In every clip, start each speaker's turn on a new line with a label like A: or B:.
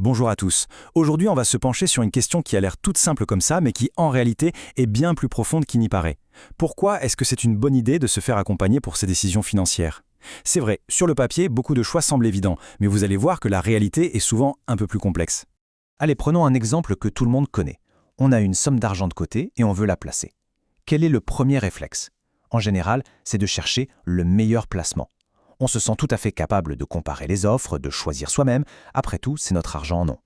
A: Bonjour à tous. Aujourd'hui, on va se pencher sur une question qui a l'air toute simple comme ça, mais qui, en réalité, est bien plus profonde qu'il n'y paraît. Pourquoi est-ce que c'est une bonne idée de se faire accompagner pour ses décisions financières? C'est vrai, sur le papier, beaucoup de choix semblent évidents, mais vous allez voir que la réalité est souvent un peu plus complexe.
B: Allez, prenons un exemple que tout le monde connaît. On a une somme d'argent de côté et on veut la placer. Quel est le premier réflexe? En général, c'est de chercher le meilleur placement. On se sent tout à fait capable de comparer les offres, de choisir soi-même. Après tout, c'est notre argent, non?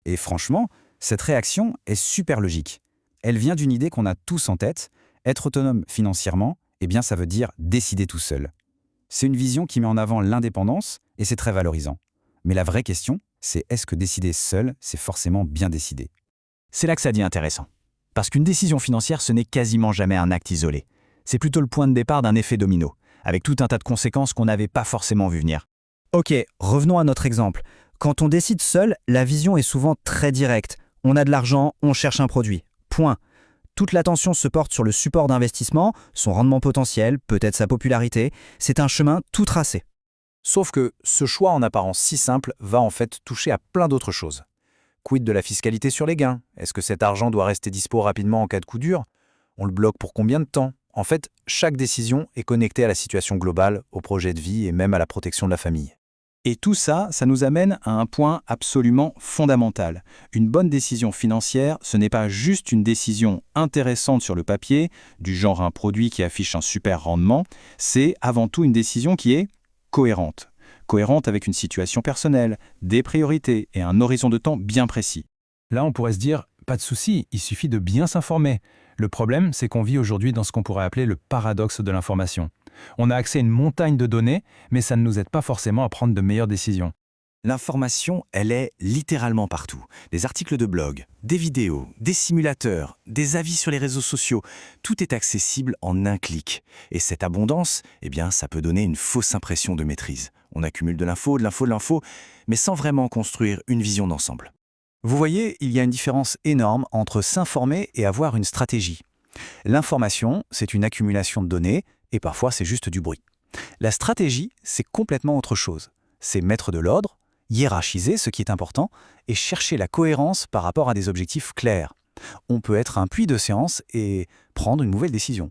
C: Et franchement, cette réaction est super logique. Elle vient d'une idée qu'on a tous en tête. Être autonome financièrement, eh bien ça veut dire décider tout seul. C'est une vision qui met en avant l'indépendance et c'est très valorisant. Mais la vraie question, c'est est-ce que décider seul, c'est forcément bien décider?
B: C'est là que ça devient intéressant. Parce qu'une décision financière, ce n'est quasiment jamais un acte isolé. C'est plutôt le point de départ d'un effet domino, avec tout un tas de conséquences qu'on n'avait pas forcément vu venir.
D: Ok, revenons à notre exemple. Quand on décide seul, la vision est souvent très directe. On a de l'argent, on cherche un produit. Point. Toute l'attention se porte sur le support d'investissement, son rendement potentiel, peut-être sa popularité. C'est un chemin tout tracé.
A: Sauf que ce choix en apparence si simple va en fait toucher à plein d'autres choses. Quid de la fiscalité sur les gains? Est-ce que cet argent doit rester dispo rapidement en cas de coup dur? On le bloque pour combien de temps? En fait, chaque décision est connectée à la situation globale, au projet de vie et même à la protection de la famille.
C: Et tout ça, ça nous amène à un point absolument fondamental. Une bonne décision financière, ce n'est pas juste une décision intéressante sur le papier, du genre un produit qui affiche un super rendement, c'est avant tout une décision qui est cohérente. Cohérente avec une situation personnelle, des priorités et un horizon de temps bien précis.
E: Là, on pourrait se dire, pas de souci, il suffit de bien s'informer. Le problème, c'est qu'on vit aujourd'hui dans ce qu'on pourrait appeler le paradoxe de l'information. On a accès à une montagne de données, mais ça ne nous aide pas forcément à prendre de meilleures décisions.
B: L'information, elle est littéralement partout. Des articles de blog, des vidéos, des simulateurs, des avis sur les réseaux sociaux. Tout est accessible en un clic. Et cette abondance, eh bien, ça peut donner une fausse impression de maîtrise. On accumule de l'info, mais sans vraiment construire une vision d'ensemble.
C: Vous voyez, il y a une différence énorme entre s'informer et avoir une stratégie. L'information, c'est une accumulation de données, et parfois c'est juste du bruit. La stratégie, c'est complètement autre chose. C'est mettre de l'ordre, hiérarchiser ce qui est important, et chercher la cohérence par rapport à des objectifs clairs. On peut être un puits de séance et prendre une nouvelle décision.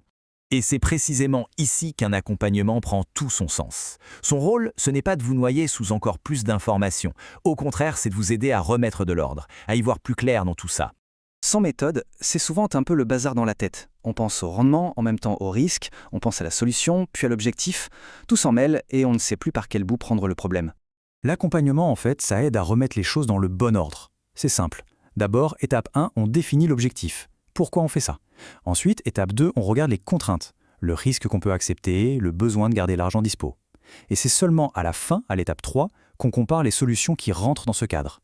B: Et c'est précisément ici qu'un accompagnement prend tout son sens. Son rôle, ce n'est pas de vous noyer sous encore plus d'informations. Au contraire, c'est de vous aider à remettre de l'ordre, à y voir plus clair dans tout ça.
D: Sans méthode, c'est souvent un peu le bazar dans la tête. On pense au rendement, en même temps au risque, on pense à la solution, puis à l'objectif. Tout s'en mêle et on ne sait plus par quel bout prendre le problème.
C: L'accompagnement, en fait, ça aide à remettre les choses dans le bon ordre. C'est simple. D'abord, étape 1, on définit l'objectif. Pourquoi on fait ça? Ensuite, étape 2, on regarde les contraintes, le risque qu'on peut accepter, le besoin de garder l'argent dispo. Et c'est seulement à la fin, à l'étape 3, qu'on compare les solutions qui rentrent dans ce cadre.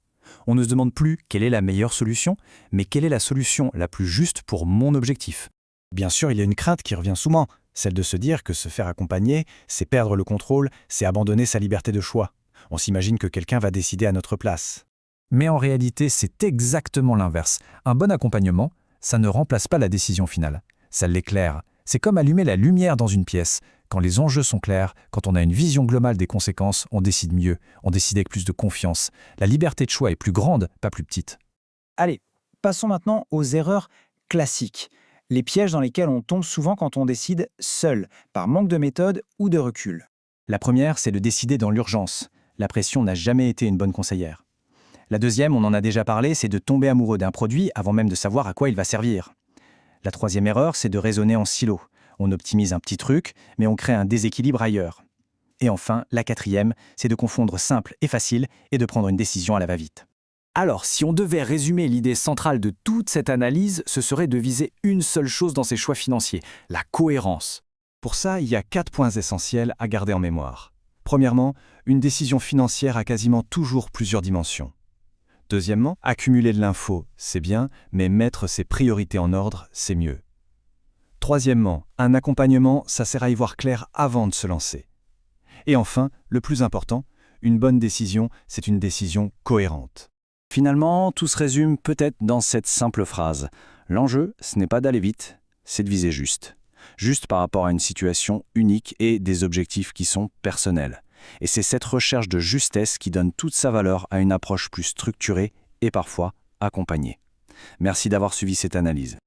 C: On ne se demande plus quelle est la meilleure solution, mais quelle est la solution la plus juste pour mon objectif. Bien sûr, il y a une crainte qui revient souvent, celle de se dire que se faire accompagner, c'est perdre le contrôle, c'est abandonner sa liberté de choix. On s'imagine que quelqu'un va décider à notre place.
E: Mais en réalité, c'est exactement l'inverse. Un bon accompagnement, ça ne remplace pas la décision finale. Ça l'éclaire. C'est comme allumer la lumière dans une pièce. Quand les enjeux sont clairs, quand on a une vision globale des conséquences, on décide mieux, on décide avec plus de confiance. La liberté de choix est plus grande, pas plus petite.
D: Allez, passons maintenant aux erreurs classiques. Les pièges dans lesquels on tombe souvent quand on décide seul, par manque de méthode ou de recul.
C: La première, c'est de décider dans l'urgence. La pression n'a jamais été une bonne conseillère. La deuxième, on en a déjà parlé, c'est de tomber amoureux d'un produit avant même de savoir à quoi il va servir. La troisième erreur, c'est de raisonner en silo. On optimise un petit truc, mais on crée un déséquilibre ailleurs. Et enfin, la quatrième, c'est de confondre simple et facile et de prendre une décision à la va-vite.
B: Alors, si on devait résumer l'idée centrale de toute cette analyse, ce serait de viser une seule chose dans ses choix financiers, la cohérence.
C: Pour ça, il y a 4 points essentiels à garder en mémoire. Premièrement, une décision financière a quasiment toujours plusieurs dimensions. Deuxièmement, accumuler de l'info, c'est bien, mais mettre ses priorités en ordre, c'est mieux. Troisièmement, un accompagnement, ça sert à y voir clair avant de se lancer. Et enfin, le plus important, une bonne décision, c'est une décision cohérente. Finalement, tout se résume peut-être dans cette simple phrase. L'enjeu, ce n'est pas d'aller vite, c'est de viser juste. Juste par rapport à une situation unique et des objectifs qui sont personnels.
B: Et c'est cette recherche de justesse qui donne toute sa valeur à une approche plus structurée et parfois accompagnée. Merci d'avoir suivi cette analyse.